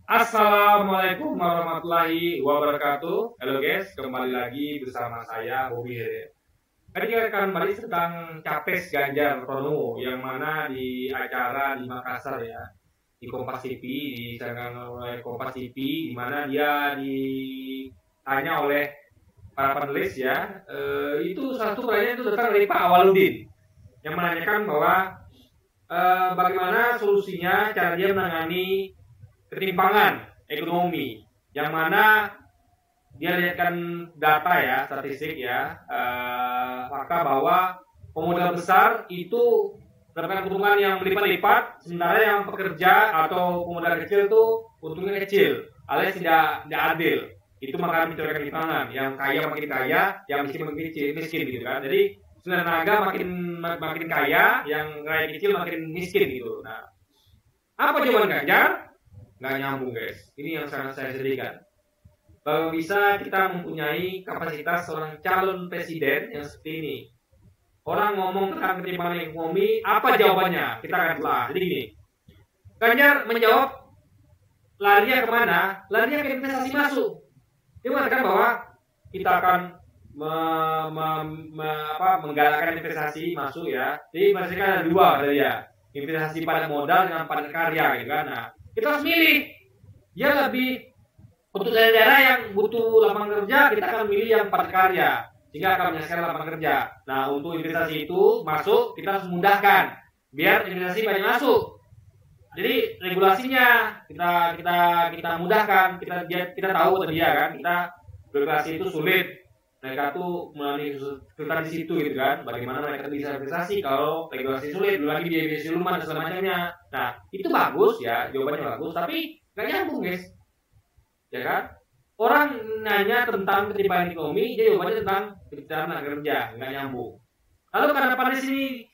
Assalamualaikum warahmatullahi wabarakatuh. Halo guys, kembali lagi bersama saya Bobby. Tadi kita akan bahas tentang Capres Ganjar Pranowo yang mana di acara di Makassar ya, di Kompas TV, disarankan oleh Kompas TV, di mana dia ditanya oleh para penulis ya, itu satu pertanyaan itu datang dari Pak Awaludin yang menanyakan bahwa bagaimana solusinya cara dia menangani ketimpangan ekonomi yang mana dia lihatkan data ya, statistik ya, fakta bahwa pemodal besar itu mendapatkan keuntungan yang berlipat-lipat, sementara yang pekerja atau pemodal kecil itu untungnya kecil, alias tidak adil. Itu maka menciptakan ketimpangan, yang kaya makin kaya, yang miskin makin miskin gitu kan. Jadi sebenarnya tenaga makin kaya, yang rakyat kecil makin miskin gitu. Nah, apa jawaban Ganjar? Nggak nyambung guys. Ini yang sangat saya sedihkan. Bahwa bisa kita mempunyai kapasitas seorang calon presiden yang seperti ini. Orang ngomong tentang ketimpangan ekonomi, apa jawabannya? Kita akan telah. Jadi gini, Ganjar menjawab, larinya kemana? Larinya ke investasi masuk. Dia mengatakan bahwa kita akan menggalakkan investasi masuk ya. Jadi maksudnya ada dua tadi ya, investasi padat modal dengan padat karya gitu kan. Nah, kita harus milih. Dia lebih untuk daerah-daerah yang butuh lapangan kerja, kita akan milih yang padat karya sehingga akan menyelesaikan lapangan kerja. Nah, untuk investasi itu masuk, kita harus mudahkan biar investasi banyak masuk. Jadi regulasinya kita mudahkan, kita tahu tadi ya kan, kita birokrasi itu sulit. Mereka tuh melalui kesulitan di situ gitu kan. Bagaimana mereka bisa investasi kalau regulasi sulit, belum lagi biaya siluman dan semacamnya. Nah, itu bagus ya, jawabannya bagus, tapi nggak nyambung guys, ya kan? Orang nanya tentang ketimpangan ekonomi, dia jawabannya tentang ketimpangan kerja, nggak nyambung. Lalu karena pada sini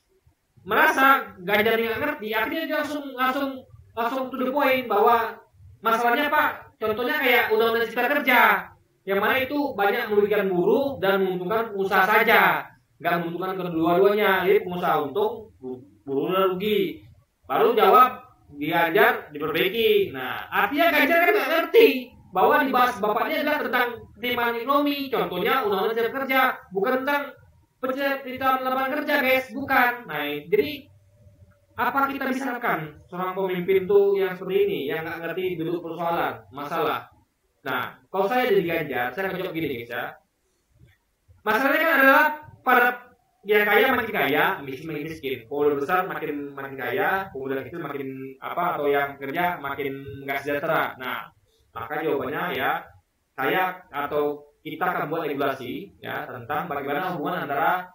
merasa Ganjar nggak ngerti, akhirnya dia langsung to the point bahwa masalahnya Pak, contohnya kayak undang-undang cipta kerja, yang mana itu banyak merugikan buruh dan menguntungkan pengusaha saja, nggak menguntungkan kedua-duanya. Jadi pengusaha untung, buruh rugi. Baru jawab Ganjar diperbaiki. Nah, artinya Ganjar kan nggak ngerti bahwa dibahas bapaknya adalah tentang ketimpangan ekonomi, contohnya undang-undang cipta kerja, bukan tentang penciptaan lapangan kerja guys, bukan. Nah, jadi apa kita bisa lakukan seorang pemimpin tuh yang seperti ini, yang nggak ngerti duduk persoalan, masalah. Nah, kalau saya jadi Ganjar, saya akan jawab gini guys ya. Masalahnya kan adalah pada yang kaya makin kaya, miskin makin miskin. Pemodal besar makin kaya, pemodal kecil makin atau yang kerja makin nggak sejahtera. Nah, maka jawabannya ya, saya atau kita akan buat regulasi ya tentang bagaimana hubungan antara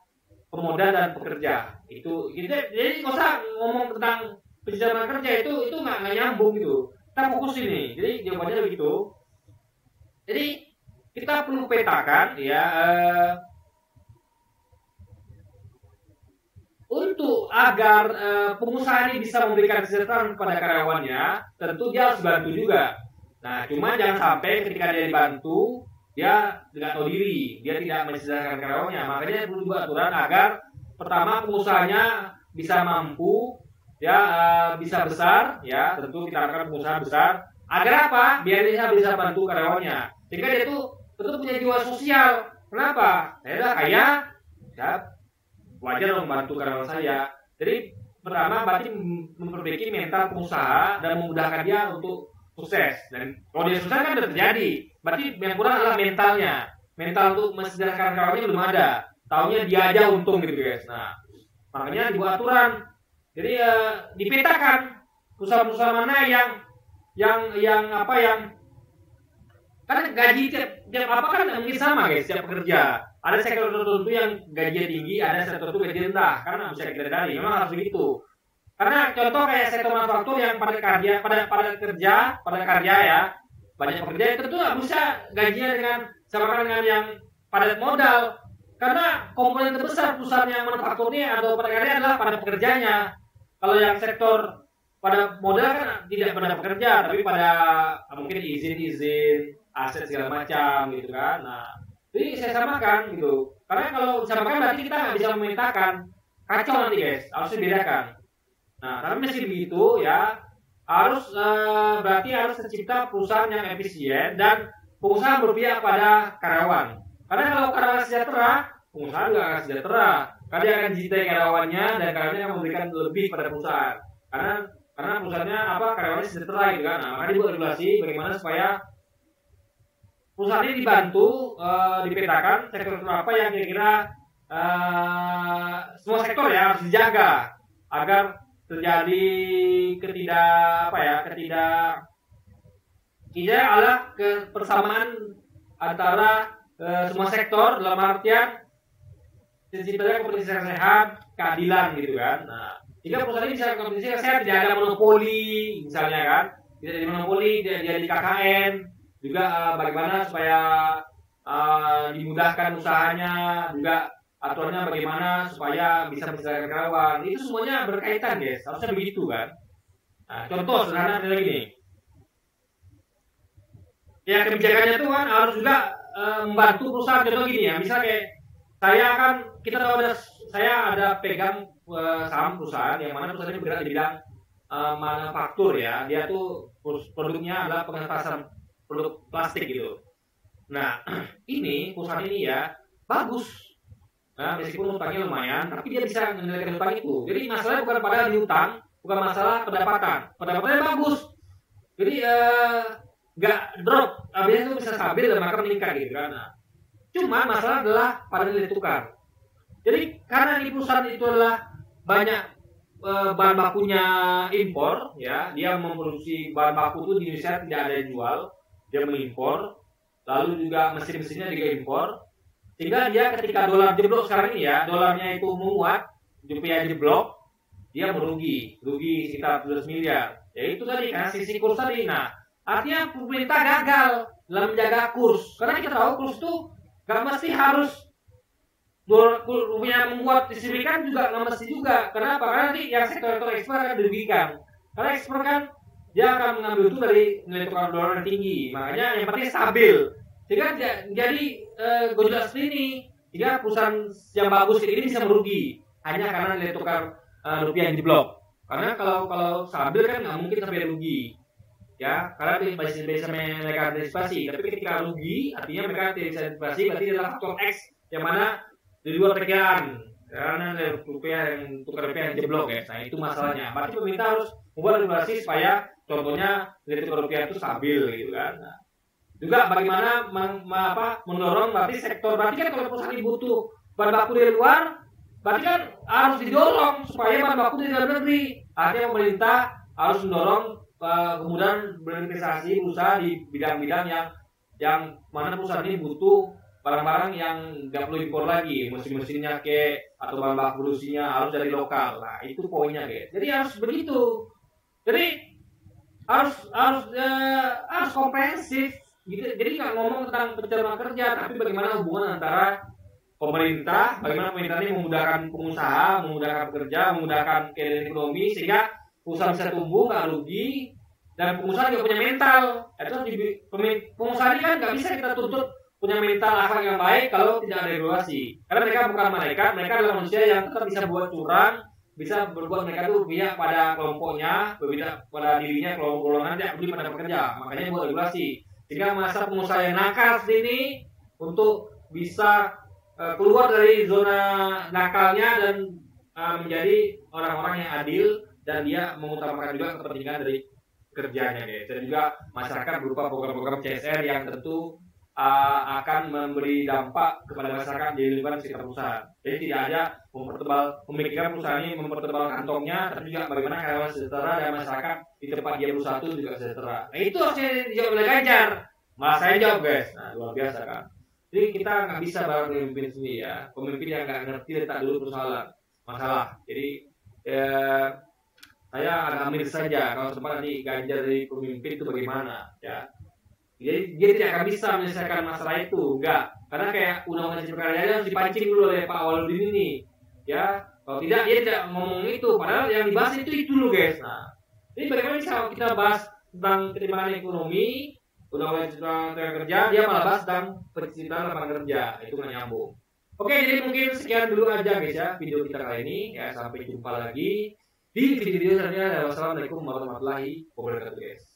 pemodal dan pekerja. Itu jadi nggak usah ngomong tentang penciptaan kerja, itu nggak nyambung gitu. Kita fokus ini. Jadi jawabannya begitu. Jadi kita perlu petakan ya, untuk agar pengusaha ini bisa memberikan kesejahteraan kepada karyawannya, tentu dia harus bantu juga. Nah, cuma jangan sampai ketika dia dibantu, dia tidak tahu diri, dia tidak mensejahterakan karyawannya. Makanya perlu dibuat aturan agar pertama pengusahanya bisa mampu, ya bisa besar, ya tentu kita harapkan pengusaha besar. Agar apa? Biar dia bisa bantu karyawannya. Sehingga dia itu tentu punya jiwa sosial. Kenapa? Saya adalah kaya, ya wajar dong membantu karyawan saya. Jadi pertama berarti memperbaiki mental pengusaha dan memudahkan dia untuk sukses. Dan kalau dia sukses kan sudah terjadi. Berarti yang kurang adalah mentalnya. Mental untuk mensejahterakan karyawannya belum ada. Taunya dia aja untung gitu guys. Nah, makanya dibuat aturan. Jadi dipetakan perusahaan-perusahaan mana yang kan gaji tiap apa kan mungkin sama guys, tiap pekerja. Ada sektor tertentu yang gajinya tinggi, ada sektor tertentu gaji rendah, karena bisa kita dari. Memang harus begitu. Karena contoh kayak sektor manufaktur yang pada karya ya, banyak pekerja itu tentu nggak bisa gajinya sama dengan yang padat modal. Karena komponen terbesar perusahaan yang manufaktur ini atau pada karya adalah pada pekerjanya. Kalau yang sektor pada modal kan tidak pada pekerja, tapi pada mungkin izin aset segala macam gitu kan. Nah, jadi saya samakan gitu. Karena kalau disamakan berarti kita nggak bisa memetakan. Kacau nanti guys, harus dibedakan. Nah, tapi meski begitu ya harus berarti harus tercipta perusahaan yang efisien dan pengusaha berpihak pada karyawan. Karena kalau karyawan sejahtera, pengusaha juga akan sejahtera. Karena dia akan cintai karyawannya dan karyawannya akan memberikan lebih pada perusahaan. Karena perusahaannya karyawannya sejahtera gitu kan. Nah, makanya dibuat regulasi bagaimana supaya perusahaan ini dibantu dipetakan sektor apa yang kira-kira semua sektor ya harus dijaga agar terjadi tidak ada kebersamaan antara semua sektor dalam artian terciptanya kompetisi yang sehat, keadilan gitu kan. Nah, jika perusahaan ini bisa kompetisi yang sehat, tidak ada monopoli misalnya kan, tidak ada monopoli, tidak di KKN, juga bagaimana supaya dimudahkan usahanya, juga aturannya bagaimana supaya bisa menjaga karyawan. Itu semuanya berkaitan guys, harusnya begitu kan. Nah, contoh sederhana kayak gini. Ya kebijakannya itu kan harus juga membantu perusahaan. Contoh gini ya, misalnya kayak saya ada pegang saham perusahaan yang mana perusahaan ini bergerak di bidang manufaktur ya. Dia tuh produknya adalah pengentasan produk plastik gitu. Nah, ini perusahaan ini ya bagus. Nah, meskipun utangnya lumayan, tapi dia bisa mengendalikan utang itu. Jadi masalahnya bukan pada di utang, bukan masalah pendapatan. Pendapatannya bagus. Jadi nggak drop, biasanya itu bisa stabil dan maka meningkat gitu kan. Nah, cuma masalah adalah pada nilai tukar. Jadi karena di perusahaan itu adalah banyak bahan bakunya impor, ya, dia memproduksi bahan baku itu di Indonesia tidak ada yang jual, dia mengimpor, lalu juga mesin-mesinnya juga impor, sehingga dia ketika dolar jeblok sekarang ini ya, dolarnya itu menguat, rupiah jeblok, dia merugi sekitar 17 miliar. Ya itu tadi kan sisi kurs tadi. Nah, artinya pemerintah gagal dalam menjaga kurs, karena kita tahu kurs itu gak mesti harus rupiah membuat signifikan juga nggak mesti juga. Kenapa? Karena nanti yang sektor ekspor akan dirugikan. Karena ekspor kan dia akan mengambil itu dari nilai tukar dolar yang tinggi. Makanya yang penting stabil. Sehingga jadi gejolak seperti ini. Sehingga perusahaan yang bagus ini bisa merugi hanya karena nilai tukar rupiah yang jeblok. Karena kalau stabil kan nggak mungkin sampai rugi. Ya, karena bisa mereka antisipasi. Tapi ketika rugi, artinya mereka tidak bisa antisipasi. Berarti adalah faktor X yang mana di luar perkiraan, karena rupiah yang tukar rupiah yang jeblok ya. Nah itu masalahnya. Berarti pemerintah harus membuat regulasi supaya contohnya nilai tukar rupiah itu stabil gitu kan. Nah, juga bagaimana mendorong berarti sektor, berarti kan kalau perusahaan ini butuh bahan baku dari luar, berarti kan harus didorong supaya bahan baku dari dalam negeri. Artinya pemerintah harus mendorong kemudian berinvestasi usaha di bidang-bidang yang mana perusahaan ini butuh barang-barang yang nggak perlu impor lagi, mesin-mesinnya atau bahan baku produksinya harus dari lokal. Nah itu poinnya guys. Jadi harus begitu. Jadi harus komprehensif. Gitu. Jadi nggak ngomong tentang pencarian kerja, tapi bagaimana hubungan antara pemerintah, bagaimana pemerintah ini memudahkan pengusaha, memudahkan pekerja, memudahkan keadaan ekonomi sehingga perusahaan bisa tumbuh nggak rugi dan pengusaha juga punya mental. Itu pengusaha ini kan nggak bisa kita tuntut punya mental akhlak yang baik kalau tidak ada regulasi. Karena mereka bukan malaikat, mereka adalah manusia yang tetap bisa buat curang, bisa berbuat mereka itu berpihak pada kelompoknya, berbeda pada dirinya, kelompok-golongan tidak peduli pada pekerja. Makanya buat regulasi. Sehingga masa pengusaha yang nakal sini untuk bisa keluar dari zona nakalnya dan menjadi orang-orang yang adil dan dia mengutamakan juga kepentingan dari kerjanya guys. Dan juga masyarakat berupa program-program CSR yang tentu akan memberi dampak kepada masyarakat di lingkungan sekitar perusahaan. Jadi tidak ada memikirkan perusahaan ini mempertebal kantongnya, tapi juga bagaimana karyawan sejahtera dan masyarakat di tempat dia berusaha itu juga sejahtera. Nah itu harusnya dijawab oleh Ganjar. Malah saya jawab guys. Nah luar biasa kan. Jadi kita nggak bisa bareng pemimpin sendiri ya. Pemimpin yang nggak ngerti letak dulu persoalan masalah. Jadi saya agak miris saja kalau sempat nanti Ganjar dari pemimpin itu bagaimana ya. Jadi dia tidak akan bisa menyelesaikan masalah itu, enggak. Karena kayak undang-undang cipta kerja harus dipancing dulu oleh Pak Waludin ini, ya. Kalau tidak dia tidak ngomong itu, padahal yang dibahas itu dulu guys. Nah, jadi bagaimana bisa kita bahas tentang ketimpangan ekonomi, undang-undang cipta kerja, dia malah bahas tentang penciptaan lapangan kerja, itu nggak nyambung. Oke, jadi mungkin sekian dulu aja guys ya video kita kali ini. Ya sampai jumpa lagi di video selanjutnya. Wassalamualaikum warahmatullahi wabarakatuh guys.